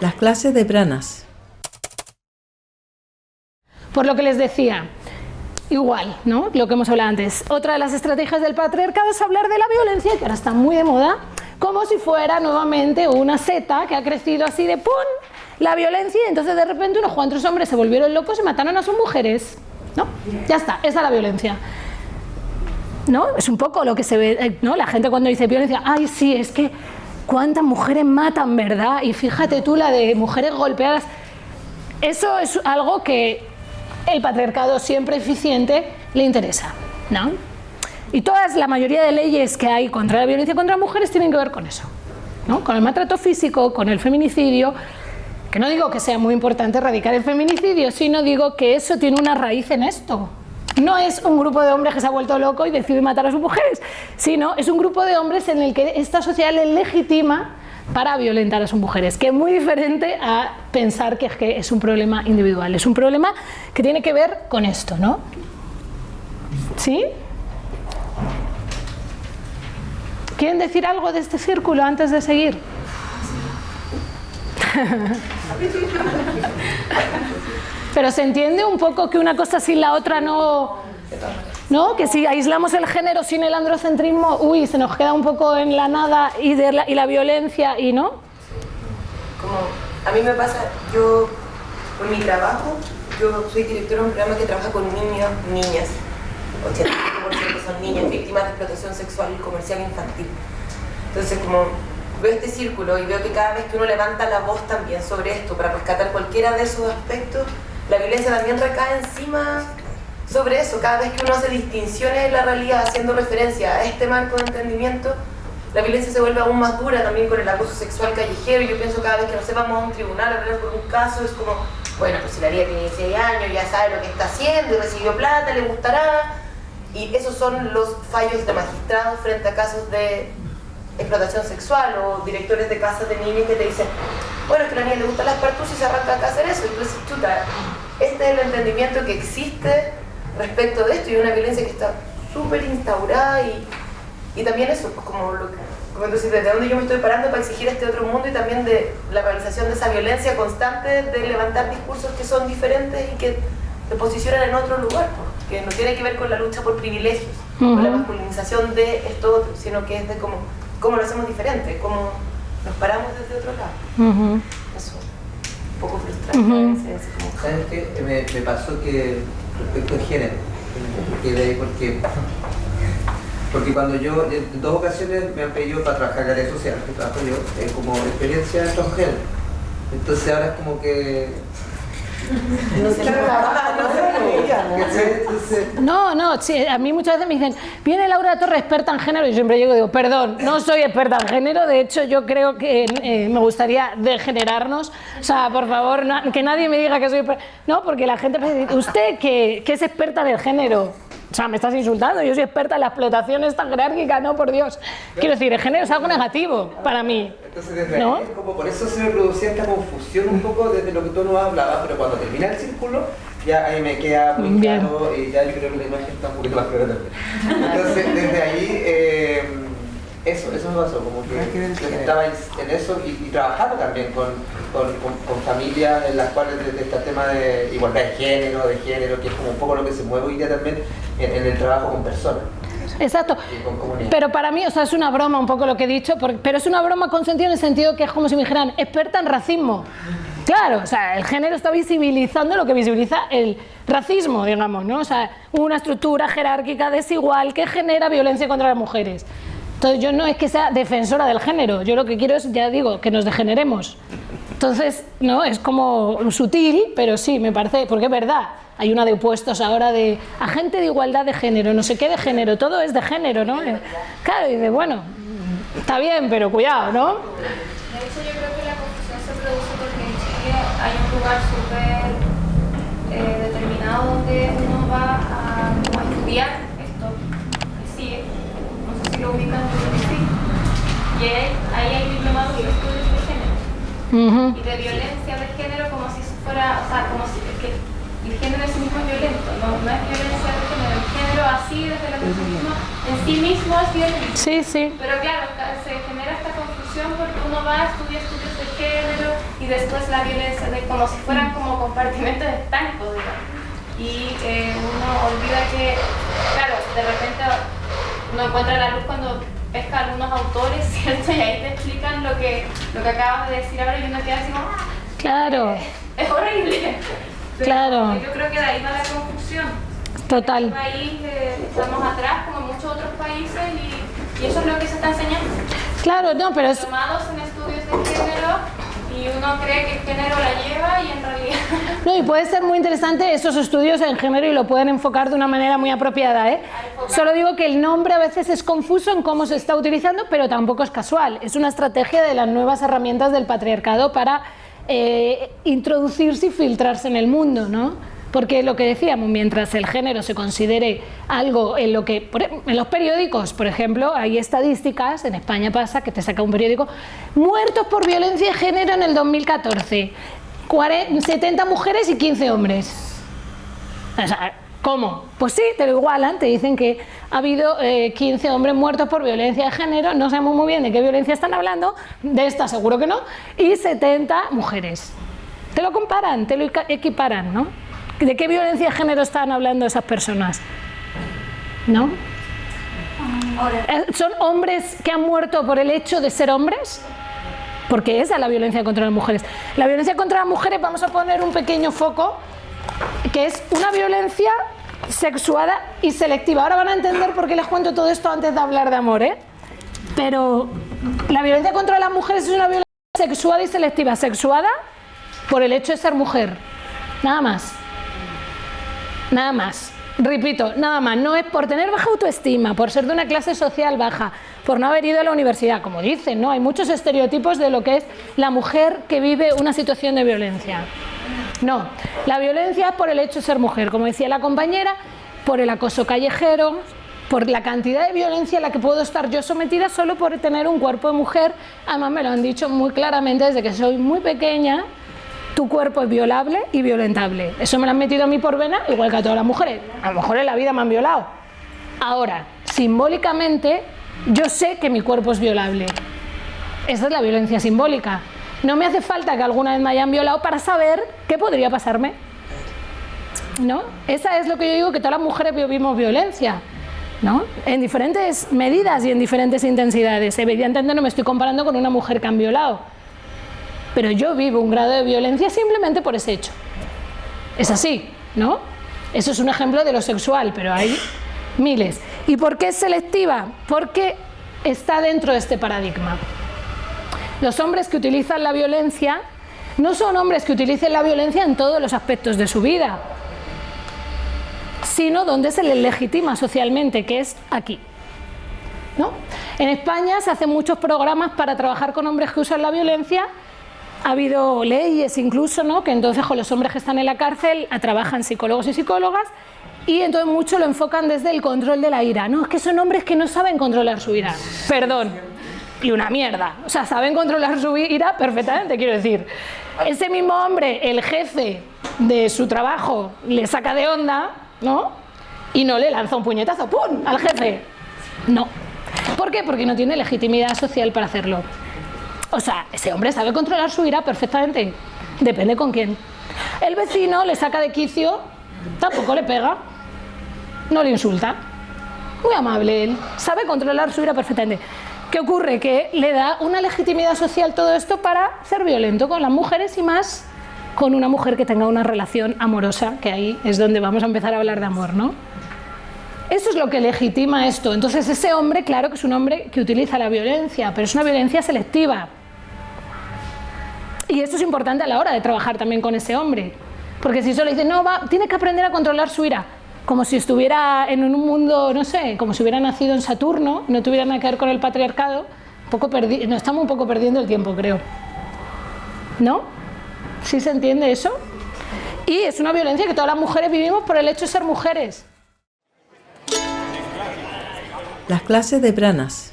Las clases de Branas. Por lo que les decía, igual, ¿no? Lo que hemos hablado antes. Otra de las estrategias del patriarcado es hablar de la violencia, que ahora está muy de moda, como si fuera nuevamente una seta que ha crecido así de ¡pum! La violencia, y entonces de repente unos cuantos hombres se volvieron locos y mataron a sus mujeres. ¿No? Ya está, esa es la violencia. ¿No? Es un poco lo que se ve, ¿no? La gente cuando dice violencia, ¡ay, sí, es que cuántas mujeres matan, ¿verdad? Y fíjate tú la de mujeres golpeadas. Eso es algo que el patriarcado siempre eficiente le interesa, ¿no? Y la mayoría de leyes que hay contra la violencia contra mujeres tienen que ver con eso, ¿no? Con el maltrato físico, con el feminicidio, que no digo que sea muy importante erradicar el feminicidio, sino digo que eso tiene una raíz en esto. No es un grupo de hombres que se ha vuelto loco y decide matar a sus mujeres, sino es un grupo de hombres en el que esta sociedad les legitima para violentar a sus mujeres, que es muy diferente a pensar que es un problema individual, es un problema que tiene que ver con esto, ¿no? ¿Sí? ¿Quieren decir algo de este círculo antes de seguir? Pero se entiende un poco que una cosa sin la otra no... ¿No? Que si aislamos el género sin el androcentrismo, uy, se nos queda un poco en la nada y la violencia, y ¿no? Como a mí me pasa, yo por mi trabajo, yo soy directora de un programa que trabaja con niños, niñas, 85% son niñas víctimas de explotación sexual y comercial infantil. Entonces, como veo este círculo y veo que cada vez que uno levanta la voz también sobre esto para rescatar cualquiera de esos aspectos, la violencia también recae encima sobre eso. Cada vez que uno hace distinciones en la realidad haciendo referencia a este marco de entendimiento, la violencia se vuelve aún más dura también con el acoso sexual callejero. Y yo pienso cada vez que, no sé, vamos a un tribunal a hablar por un caso, es como, bueno, pues si la niña tiene 16 años, ya sabe lo que está haciendo y recibió plata, le gustará. Y esos son los fallos de magistrados frente a casos de explotación sexual o directores de casas de niños que te dicen, bueno, es que a la niña le gustan las partus y se arranca acá a hacer eso. Entonces, chuta, este es el entendimiento que existe respecto de esto y una violencia que está súper instaurada y también eso, como entonces, desde dónde yo me estoy parando para exigir este otro mundo y también de la realización de esa violencia constante de levantar discursos que son diferentes y que te posicionan en otro lugar, que no tiene que ver con la lucha por privilegios, con la masculinización de esto otro, sino que es de cómo lo hacemos diferente, cómo nos paramos desde otro lado. Eso, un poco frustrante. ¿Sabes qué? Me pasó que respecto al género, porque cuando yo, en 2 ocasiones me han pedido para trabajar en la área social, que trabajo yo, como experiencia en transgénero. Entonces ahora es como que... No, sí, a mí muchas veces me dicen, viene Laura Torres, experta en género, y yo siempre llego y digo, perdón, no soy experta en género, de hecho yo creo que me gustaría degenerarnos, o sea, por favor, que nadie me diga que soy experta, no, porque la gente me dice, ¿usted que es experta del género? O sea, me estás insultando, yo soy experta en la explotación esta jerárquica, no, por Dios. Quiero decir, el género es algo negativo para mí. Entonces desde ¿no? ahí, como por eso se me producía esta confusión un poco desde lo que tú nos hablabas, pero cuando termina el círculo, ya ahí me queda muy claro y ya yo creo que la imagen está un poquito más clara también. Entonces desde ahí, eso me pasó, como que estaba en eso y trabajando también con familias en las cuales desde este tema de igualdad de género, que es como un poco lo que se mueve hoy día también en el trabajo con personas. Exacto, pero para mí, o sea, es una broma un poco lo que he dicho, pero es una broma con sentido en el sentido que es como si me dijeran, experta en racismo. Claro, o sea, el género está visibilizando lo que visibiliza el racismo, digamos, ¿no? O sea, una estructura jerárquica desigual que genera violencia contra las mujeres. Entonces yo no es que sea defensora del género, yo lo que quiero es, ya digo, que nos degeneremos. Entonces, no, es como sutil, pero sí, me parece, porque es verdad, hay una de opuestos ahora de agente de igualdad de género, no sé qué de género, todo es de género, ¿no? Claro, y de bueno, está bien, pero cuidado, ¿no? De hecho, yo creo que la confusión se produce porque en Chile hay un lugar súper determinado donde uno va a estudiar esto, que sigue, no sé si lo ubican, pero sí, y ahí hay diplomados y estudios de género. Y de violencia de género como si eso fuera, o sea, como si es que el género en sí mismo es violento, no es violencia de género, el género así desde el antropocentrismo en sí mismo es violento. Sí, sí. Pero claro, se genera esta confusión porque uno va a estudiar estudios de género y y después la violencia, de como si fueran como compartimentos estancos, digamos. Y uno olvida que, claro, de repente uno encuentra la luz cuando pesca algunos autores, ¿cierto? Y ahí te explican lo que acabas de decir ahora y uno queda así como, claro, es horrible. Pero claro, yo creo que de ahí va la confusión. total. En este país estamos atrás como muchos otros países y eso es lo que se está enseñando. Claro, no, pero es... Formados en estudios de género y uno cree que el género la lleva y en realidad... No, y puede ser muy interesante esos estudios en género y lo pueden enfocar de una manera muy apropiada, ¿eh? Solo digo que el nombre a veces es confuso en cómo se está utilizando, pero tampoco es casual. Es una estrategia de las nuevas herramientas del patriarcado para introducirse y filtrarse en el mundo, ¿no? Porque lo que decíamos, mientras el género se considere algo en lo que... En los periódicos, por ejemplo, hay estadísticas, en España pasa que te saca un periódico, muertos por violencia de género en el 2014, 70 mujeres y 15 hombres. O sea, ¿cómo? Pues sí, te lo igualan, te dicen que ha habido 15 hombres muertos por violencia de género, no sabemos muy bien de qué violencia están hablando, de esta seguro que no, y 70 mujeres. Te lo comparan, te lo equiparan, ¿no? ¿De qué violencia de género están hablando esas personas? ¿No? ¿Son hombres que han muerto por el hecho de ser hombres? Porque esa es la violencia contra las mujeres. La violencia contra las mujeres, vamos a poner un pequeño foco, que es una violencia sexuada y selectiva. Ahora van a entender por qué les cuento todo esto antes de hablar de amor, ¿eh? Pero la violencia contra las mujeres es una violencia sexuada y selectiva. Sexuada por el hecho de ser mujer. Nada más. Nada más. Repito, nada más. No es por tener baja autoestima, por ser de una clase social baja, por no haber ido a la universidad, como dicen, ¿no? Hay muchos estereotipos de lo que es la mujer que vive una situación de violencia. No, la violencia es por el hecho de ser mujer, como decía la compañera, por el acoso callejero, por la cantidad de violencia a la que puedo estar yo sometida solo por tener un cuerpo de mujer. Además me lo han dicho muy claramente desde que soy muy pequeña. Tu cuerpo es violable y violentable. Eso me lo han metido a mí por vena, igual que a todas las mujeres. A lo mejor en la vida me han violado. Ahora, simbólicamente, yo sé que mi cuerpo es violable. Esa es la violencia simbólica. No me hace falta que alguna vez me hayan violado para saber qué podría pasarme, ¿no? Esa es lo que yo digo, que todas las mujeres vivimos violencia, ¿no? En diferentes medidas y en diferentes intensidades. Evidentemente no me estoy comparando con una mujer que han violado. Pero yo vivo un grado de violencia simplemente por ese hecho. Es así, ¿no? Eso es un ejemplo de lo sexual, pero hay miles. ¿Y por qué es selectiva? Porque está dentro de este paradigma. Los hombres que utilizan la violencia no son hombres que utilicen la violencia en todos los aspectos de su vida, sino donde se les legitima socialmente, que es aquí, ¿no? En España se hacen muchos programas para trabajar con hombres que usan la violencia. Ha habido leyes incluso, ¿no? Que entonces con los hombres que están en la cárcel trabajan psicólogos y psicólogas y entonces mucho lo enfocan desde el control de la ira. No, es que son hombres que no saben controlar su ira. Perdón. Y una mierda. O sea, saben controlar su ira perfectamente, quiero decir. Ese mismo hombre, el jefe de su trabajo, le saca de onda, ¿no? Y no le lanza un puñetazo, ¡pum!, al jefe. No. ¿Por qué? Porque no tiene legitimidad social para hacerlo. O sea, ese hombre sabe controlar su ira perfectamente. Depende con quién. El vecino le saca de quicio, tampoco le pega, no le insulta. Muy amable él, sabe controlar su ira perfectamente. ¿Qué ocurre? Que le da una legitimidad social todo esto para ser violento con las mujeres y más con una mujer que tenga una relación amorosa, que ahí es donde vamos a empezar a hablar de amor, ¿no? Eso es lo que legitima esto. Entonces ese hombre, claro que es un hombre que utiliza la violencia, pero es una violencia selectiva. Y esto es importante a la hora de trabajar también con ese hombre. Porque si solo dice, no, tiene que aprender a controlar su ira, como si estuviera en un mundo, no sé, como si hubiera nacido en Saturno, no tuviera nada que ver con el patriarcado, nos estamos un poco perdiendo el tiempo, creo. ¿No? ¿Sí se entiende eso? Y es una violencia que todas las mujeres vivimos por el hecho de ser mujeres. Las clases de Pranas.